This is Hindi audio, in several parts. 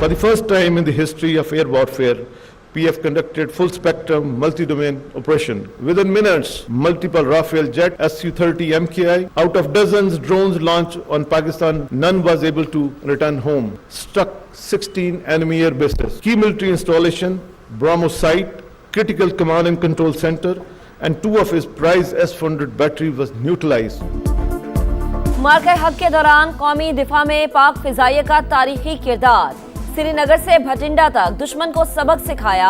For the first time in the history of air warfare, PF conducted full-spectrum, multi-domain operation. Within minutes, multiple Rafale jet Su-30 MKI. Out of dozens drones launched on Pakistan, none was able to return home. Struck 16 enemy air bases. Key military installation, BrahMos site, critical command and control center, and 2 of his prized S-400 battery was neutralized. मार्के हक के दौरान कौमी दिफा में पाक फिजाइये का तारीखी किरदार। श्रीनगर से भटिंडा तक दुश्मन को सबक सिखाया,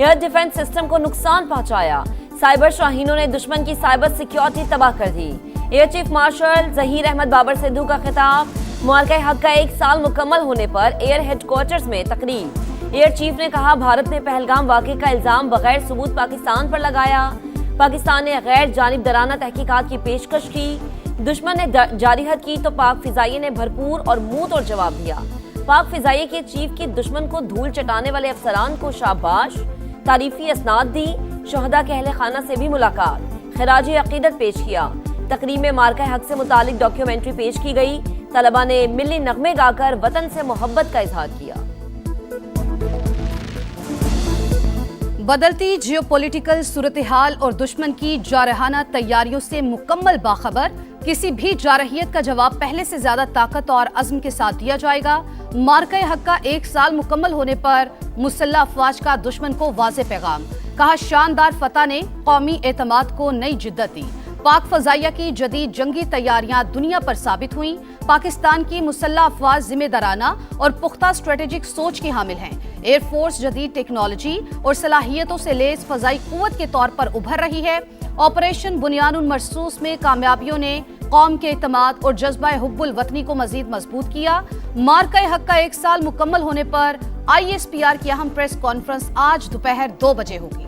एयर डिफेंस सिस्टम को नुकसान पहुंचाया। साइबर शाहीनों ने दुश्मन की साइबर सिक्योरिटी तबाह कर दी। Air chief marshal Zaheer Ahmed Babar Sidhu का खिताब। मार्के हक का 1 साल मुकम्मल होने पर एयर हेडक्वार्टर्स में तकरीर। एयर चीफ ने कहा, भारत ने पहलगाम वाक़े का इल्जाम बगैर सबूत पाकिस्तान पर लगाया। पाकिस्तान ने गैर जानिबदाराना तहकीकात की पेशकश की। दुश्मन ने जारिहत की तो पाक फिजाइये ने भरपूर और मुंह तोड़ जवाब दिया। पाक फिजाइये के चीफ की दुश्मन को धूल चटाने वाले अफसरान को शाबाश, तारीफी असनाद दी। शहदा के अहले खाना से भी मुलाकात, खराजी अकीदत पेश किया। तकरीब में मार्का हक से मुतालिक डॉक्यूमेंट्री पेश की गई। तलबा ने मिल्ली नगमे गाकर वतन से मोहब्बत का इजहार किया। बदलती जियोपॉलिटिकल सूरत हाल और दुश्मन की जारहाना तैयारियों से मुकम्मल बाखबर, किसी भी जारहियत का जवाब पहले से ज्यादा ताकत और अज़्म के साथ दिया जाएगा। मार्का हक का 1 साल मुकम्मल होने पर मुसल्लह अफवाज का दुश्मन को वाज़े पैगाम। कहा, शानदार फतह ने कौमी एतमाद को नई जिद्दत दी। पाक फजाइया की जदीद जंगी तैयारियां दुनिया पर साबित हुई। पाकिस्तान की मुसल्लह अफवाज जिम्मेदाराना और पुख्ता स्ट्रेटेजिक सोच की हामिल हैं। एयरफोर्स जदीद टेक्नोलॉजी और सलाहियतों से लैस फजाई कुव्वत के तौर पर उभर रही है। ऑपरेशन बुनियानुल मरसूस में कामयाबियों ने कौम के एतमाद और जज्बा हुब्बुल वतनी को मजीद मजबूत किया। मार्का हक का 1 साल मुकम्मल होने पर ISPR की अहम प्रेस कॉन्फ्रेंस आज दोपहर 2 बजे होगी।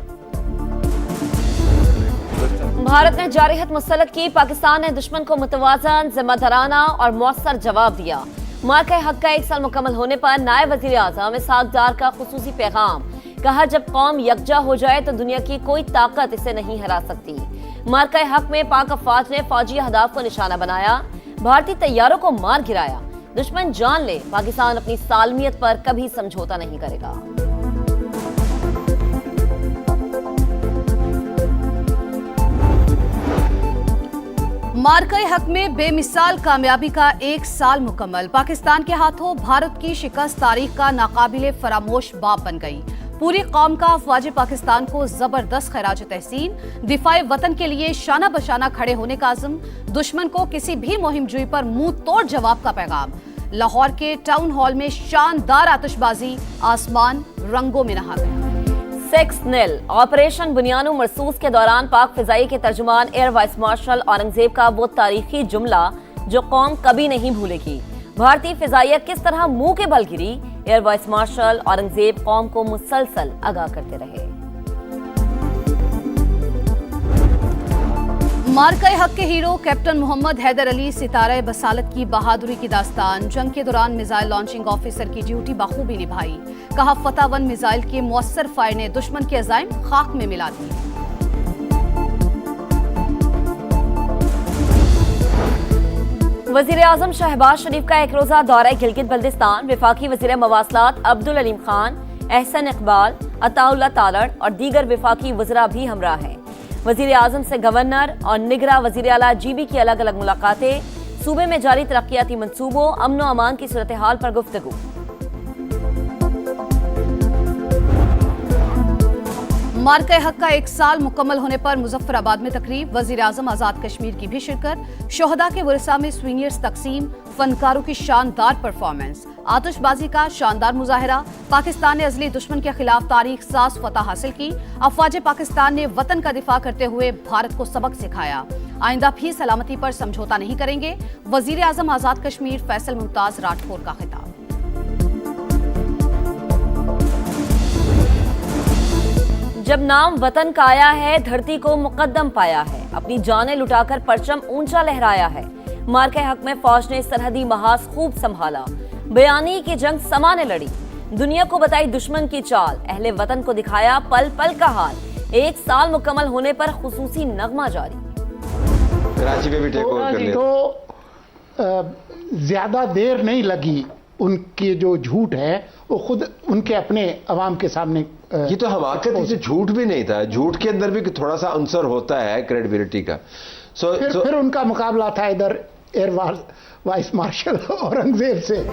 भारत ने जारिहत मुस्तलद की। पाकिस्तान ने दुश्मन को मुतवाज़न, जिम्मेदाराना और मौसर जवाब दिया। मार्का हक का 1 साल मुकम्मल होने पर नायब वज़ीर आज़म इसहाक डार का खुसूसी पैगाम। कहा, जब कौम यकजा हो जाए तो दुनिया की कोई ताकत इसे नहीं हरा सकती। मार्का हक में पाक अफवाज ने फौजी अहदाफ को निशाना बनाया, भारतीय तैयारों को मार गिराया। दुश्मन जान ले, पाकिस्तान अपनी सालमियत पर कभी समझौता नहीं करेगा। मार्का हक में बेमिसाल कामयाबी का 1 साल मुकम्मल। पाकिस्तान के हाथों भारत की शिकस्त तारीख का नाकाबिले फरामोश बाब बन गई। पूरी कौम का अफवाज पाकिस्तान को जबरदस्त खैराज तहसीन। दिफाए वतन के लिए शाना बशाना खड़े होने का आज़म। दुश्मन को किसी भी मुहिम जुई पर मुंह तोड़ जवाब का पैगाम। लाहौर के टाउन हॉल में शानदार आतिशबाजी, आसमान रंगों में नहा गया। 6-0 ऑपरेशन बुनियानुल मरसूस के दौरान पाक फिजाई के तर्जुमान एयर वाइस मार्शल औरंगजेब का वो तारीखी जुमला जो कौम कभी नहीं भूलेगी। भारतीय फिजाइया किस तरह मुंह के बल गिरी, एयर वाइस मार्शल औरंगजेब कौम को मुसलसल आगाह करते रहे। मार्का हक के हीरो कैप्टन मोहम्मद हैदर अली सितारा बसालत की बहादुरी की दास्तान। जंग के दौरान मिसाइल लॉन्चिंग ऑफिसर की ड्यूटी बखूबी निभाई। कहा, फतह 1 मिसाइल के मुअस्सर फायर ने दुश्मन के अज़ाइम खाक में मिला दिए। वज़ीर आज़म शहबाज शरीफ का 1 रोज़ा दौरा गिलगित बल्तिस्तान। वफाकी वज़ीर मवासलात अब्दुल अलीम खान, एहसन इकबाल, अताउल्लाह तालड़ और दीगर वफाकी वज़रा भी हमरा हैं। वज़ीर आज़म से गवर्नर और निगरा वज़ीर आला GB की अलग अलग मुलाकातें। सूबे में जारी तरक्याती मंसूबों, अमन व अमान की सूरत हाल पर गुफ्तगू। मार्का हक का 1 साल मुकम्मल होने पर मुजफ्फराबाद में तकरीब। वज़ीर आज़म आज़ाद कश्मीर की भी शिरकत। शोहदा के वरसा में स्वीनियर्स तकसीम। फनकारों की शानदार परफॉर्मेंस। आतिशबाजी का शानदार मुजाहरा। पाकिस्तान ने अजली दुश्मन के खिलाफ तारीख साज फतह हासिल की। अफवाज पाकिस्तान ने वतन का दिफा करते हुए भारत को सबक सिखाया। आइंदा भी सलामती पर समझौता नहीं करेंगे। वज़ीर आज़म आज़ाद कश्मीर फैसल मुमताज राठौर का खिताब। जब नाम वतन का आया है, धरती को मुकद्दम पाया है। अपनी जानें लुटाकर परचम ऊंचा लहराया है। मार्के हक में फौज ने सरहदी महाज खूब संभाला। बयानी की जंग समा ने लड़ी। दुनिया को बताई दुश्मन की चाल। अहले वतन को दिखाया पल पल का हाल। 1 साल मुकम्मल होने पर खुसूसी नगमा जारी। कराची पे भी टेक ओवर कर लिया। तो ज्यादा देर नहीं लगी उनके जो झूठ है वो खुद उनके अपने अवाम के सामने ये तो हमाकत से झूठ भी नहीं था, झूठ के अंदर भी थोड़ा सा अंसर होता है क्रेडिबिलिटी का। फिर उनका मुकाबला था इधर एयर वाइस मार्शल औरंगजेब से।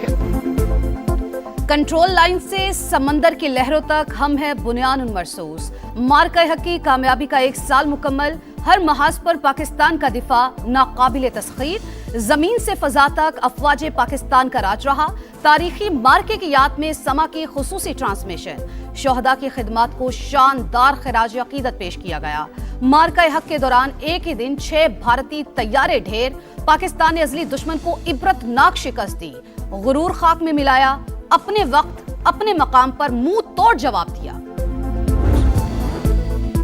कंट्रोल लाइन से समंदर की लहरों तक हम है बुनियान मरसूस। मार्का हक की कामयाबी का 1 साल मुकम्मल। हर महाज पर पाकिस्तान का दिफा नाकाबिले तस्खीर। जमीन से फजा तक अफवाज पाकिस्तान का राज रहा। तारीखी मार्के की याद में समा की खुसूसी ट्रांसमिशन। शोहदा की खिदमत को शानदार खिराज अकीदत पेश किया गया। मार्का हक के दौरान एक ही दिन 6 भारतीय तैयारे ढेर। पाकिस्तान ने अजली दुश्मन को इबरतनाक शिकस्त दी। गुरूर खाक में मिलाया। अपने वक्त अपने मकाम पर मुंह तोड़ जवाब दिया।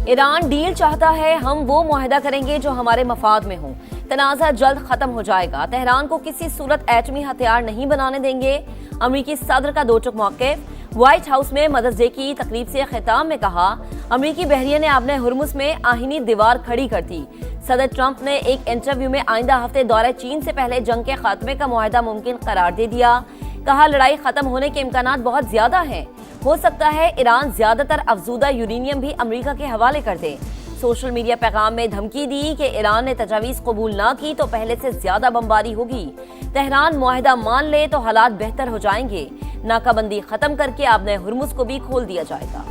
ईरान डील चाहता है, हम वो मुआहदा करेंगे जो हमारे मफाद में हो। तनाज़ा जल्द खत्म हो जाएगा। तेहरान को किसी सूरत एटमी हथियार नहीं बनाने देंगे। अमरीकी सदर का दोचक मौक़िफ़। व्हाइट हाउस में मदर्स डे की तकरीब से खिताब में कहा, अमरीकी बहरिया ने आपने हुर्मुज़ में आहिनी दीवार खड़ी कर दी। सदर ट्रंप ने एक इंटरव्यू में आइंदा हफ्ते दौरे चीन से पहले जंग के खात्मे का मुआहदा मुमकिन करार दे दिया। कहा, लड़ाई खत्म होने के इम्कानात बहुत ज्यादा हैं। हो सकता है ईरान ज्यादातर अफजूदा यूरेनियम भी अमेरिका के हवाले कर दे। सोशल मीडिया पैगाम में धमकी दी कि ईरान ने तजावीज़ कबूल ना की तो पहले से ज्यादा बमबारी होगी। तेहरान मुआहदा मान ले तो हालात बेहतर हो जाएंगे। नाकाबंदी खत्म करके आपने हुर्मुज़ को भी खोल दिया जाएगा।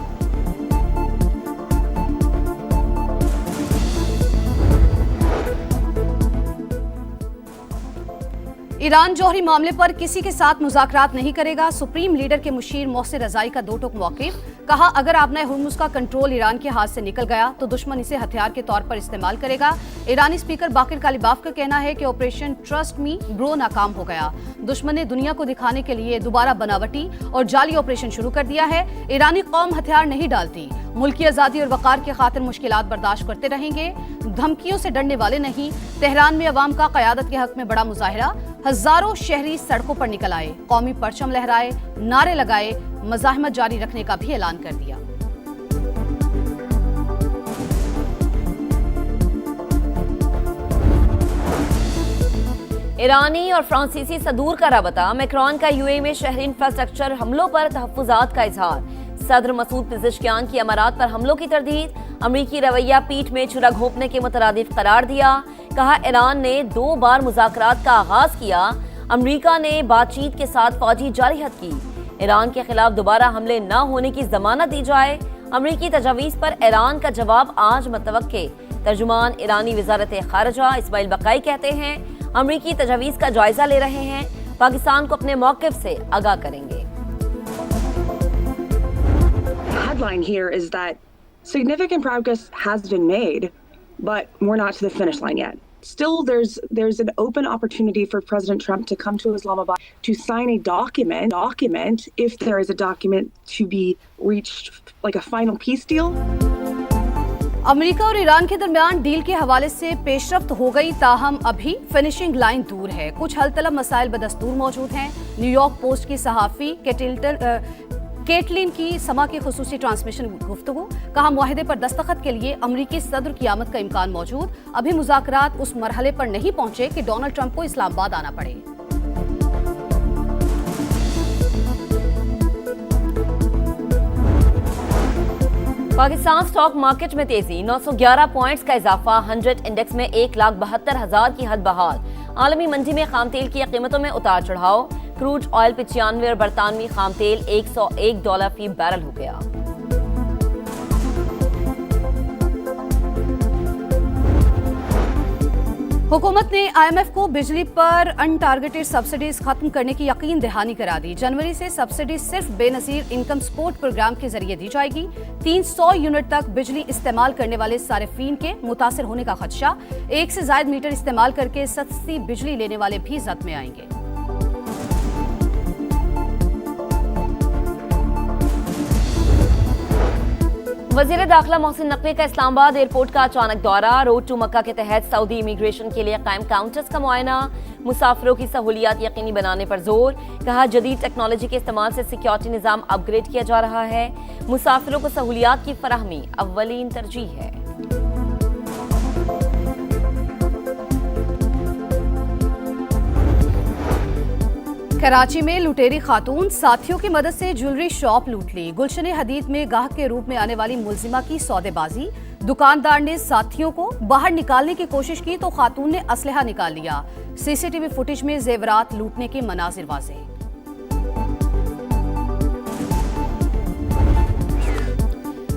ईरान जौहरी मामले पर किसी के साथ मुज़ाकरात नहीं करेगा। सुप्रीम लीडर के मुशीर मोहसिन रज़ाई का दो टूक मौक़िफ़। कहा, अगर आपने हुर्मुज़ का कंट्रोल ईरान के हाथ से निकल गया तो दुश्मन इसे हथियार के तौर पर इस्तेमाल करेगा। ईरानी स्पीकर बाकिर कालिबाफ का कहना है कि ऑपरेशन ट्रस्ट मी ब्रो नाकाम हो गया। दुश्मन ने दुनिया को दिखाने के लिए दोबारा बनावटी और जाली ऑपरेशन शुरू कर दिया है। ईरानी कौम हथियार नहीं डालती। मुल्क की आज़ादी और वक़ार की खातिर मुश्किलात बर्दाश्त करते रहेंगे। धमकियों से डरने वाले नहीं। तेहरान में अवाम का क़यादत के हक में बड़ा मुजाहिरा। हजारों शहरी सड़कों पर निकल आए, कौमी परचम लहराए, नारे लगाए, मज़ाहमत जारी रखने का भी ऐलान कर दिया। ईरानी और फ्रांसीसी सदूर का रबता। मैक्रोन का यूएई में शहरी इंफ्रास्ट्रक्चर हमलों पर तहफ़्फ़ुज़ात का इजहार। सदर मसूद पिज़ेश्कियान की अमारात पर हमलों की तरदीद। अमरीकी रवैया पीठ में छुरा घोंपने के मुतरादिफ करार दिया। कहा, ईरान ने 2 बार मुज़ाकरात का आगाज किया। अमरीका ने बातचीत के साथ फौजी जारहत की। ईरान के खिलाफ दोबारा हमले न होने की जमानत दी जाए। अमरीकी तजावीज़ पर ईरान का जवाब आज मुतवक्के। तर्जुमान ईरानी वज़ारत ख़ारिजा इस्माइल बक़ाई कहते हैं, अमरीकी तजावीज़ का जायजा ले रहे हैं, पाकिस्तान को अपने मौक़िफ़ से आगाह करेंगे। Headline here is that significant progress has been made, but we're not to the finish line yet. Still, there's an open opportunity for President Trump to come to Islamabad to sign a document if there is a document to be reached, like a final peace deal. America और ईरान के दरमियान डील के हवाले से पेशरफ्त हो गई, ताहम अभी फिनिशिंग लाइन दूर है। कुछ हल तलब मसाइल बदस्तूर मौजूद हैं। न्यूयॉर्क पोस्ट की सहाफ़ी केटलिन की समा की खुसूसी ट्रांसमिशन गुफ्तगू। कहा, मुआहदे पर दस्तखत के लिए अमरीकी सदर की आमद का इम्कान मौजूद। अभी मुज़ाकरात उस मरहले पर नहीं पहुंचे कि डोनाल्ड ट्रंप को इस्लामाबाद आना पड़े। पाकिस्तान स्टॉक मार्केट में तेजी। 911 पॉइंट्स का इजाफा। 100 इंडेक्स में 1,72,000 की हद बहाल। आलमी मंडी में खाम तेल की कीमतों में उतार चढ़ाव। क्रूड ऑयल 95 और बरतानवी खाम तेल $101 फी बैरल हो गया। हुकूमत ने IMF को बिजली पर अनटारगेटेड सब्सिडीज खत्म करने की यकीन दहानी करा दी। जनवरी से सब्सिडी सिर्फ बेनजीर इनकम सपोर्ट प्रोग्राम के जरिए दी जाएगी। 300 यूनिट तक बिजली इस्तेमाल करने वाले सारिफीन के मुतासिर होने का खदशा। 1 से ज्यादा मीटर इस्तेमाल करके सस्ती बिजली लेने वाले भी जद में आएंगे। वज़ीर दाखिला मोहसिन नकवी का इस्लामाबाद एयरपोर्ट का अचानक दौरा। रोड टू मक्का के तहत सऊदी इमिग्रेशन के लिए कायम काउंटर्स का मुआयना। मुसाफिरों की सहूलियात यकीनी बनाने पर जोर। कहा, जदीद टेक्नोलॉजी के इस्तेमाल से सिक्योरिटी निज़ाम अपग्रेड किया जा रहा है। मुसाफिरों को सहूलियात की फराहमी अव्वलीन तरजीह है। कराची में लुटेरी खातून साथियों की मदद से ज्वेलरी शॉप लूट ली। गुलशन हदीद में गाहक के रूप में आने वाली मुलजिमा की सौदेबाजी। दुकानदार ने साथियों को बाहर निकालने की कोशिश की तो खातून ने असलहा निकाल लिया। सीसीटीवी फुटेज में जेवरात लूटने के मनाजिर वाज़ेह।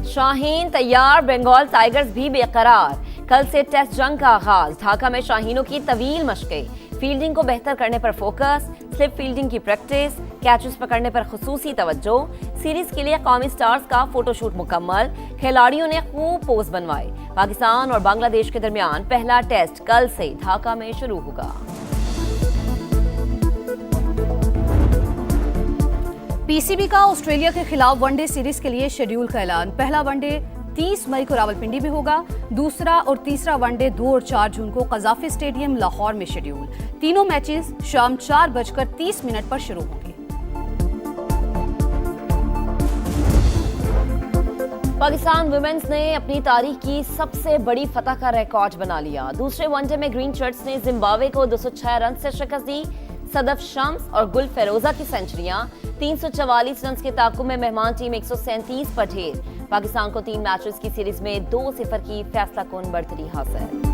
शाहीन तैयार, बंगाल टाइगर्स भी बेकरार। कल से टेस्ट जंग का आगाज। ढाका में शाहीनों की तवील मशकें, फील्डिंग को बेहतर करने पर फोकस, स्लिप फील्डिंग की प्रैक्टिस, कैचेस पकड़ने पर खुसूसी तवज्जो। सीरीज के लिए कौमी स्टार्स का फोटोशूट मुकम्मल। खिलाड़ियों ने खूब पोज बनवाए। पाकिस्तान और बांग्लादेश के दरमियान पहला टेस्ट कल से ढाका में शुरू होगा। पीसीबी का ऑस्ट्रेलिया के खिलाफ वनडे सीरीज के लिए शेड्यूल का ऐलान। पहला वनडे 30 मई को रावलपिंडी में होगा। दूसरा और तीसरा वनडे 2 और 4 जून को कज़ाफी स्टेडियम लाहौर में शेड्यूल। तीनों मैचेस शाम 4:30 पर शुरू होंगे। पाकिस्तान वुमेन्स ने अपनी तारीख की सबसे बड़ी फतह का रिकॉर्ड बना लिया। दूसरे वनडे में ग्रीन शर्ट्स ने जिम्बाब्वे को 206 रन से शिकस्त दी। सदफ शम्स और गुल फेरोजा की सेंचुरियां। 344 रन के ताकुब में मेहमान टीम 137 पर ढेर। पाकिस्तान को 3 मैचेस की सीरीज में 2-0 की फैसलाकुन बढ़तरी हासिल।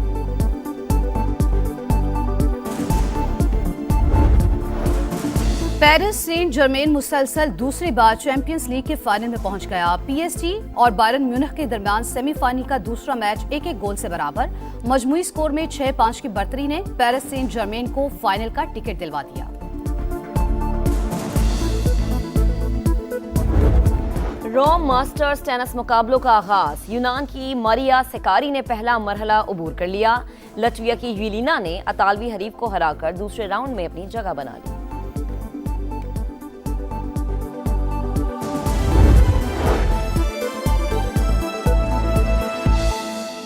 पेरिस सेंट जर्मेन मुसलसल दूसरी बार चैंपियंस लीग के फाइनल में पहुंच गया। पीएसजी और बायरन म्यूनिख के दरमियान सेमीफाइनल का दूसरा मैच 1-1 गोल से बराबर। मजमूई स्कोर में 6-5 की बढ़तरी ने पेरिस सेंट जर्मेन को फाइनल का टिकट दिलवा दिया। रोम मास्टर्स टेनिस मुकाबलों का आगाज। यूनान की मारिया सेकारी ने पहला मरहला अबूर कर लिया। लटविया की यूलिना ने अतालवी हरीफ को हराकर दूसरे राउंड में अपनी जगह बना ली।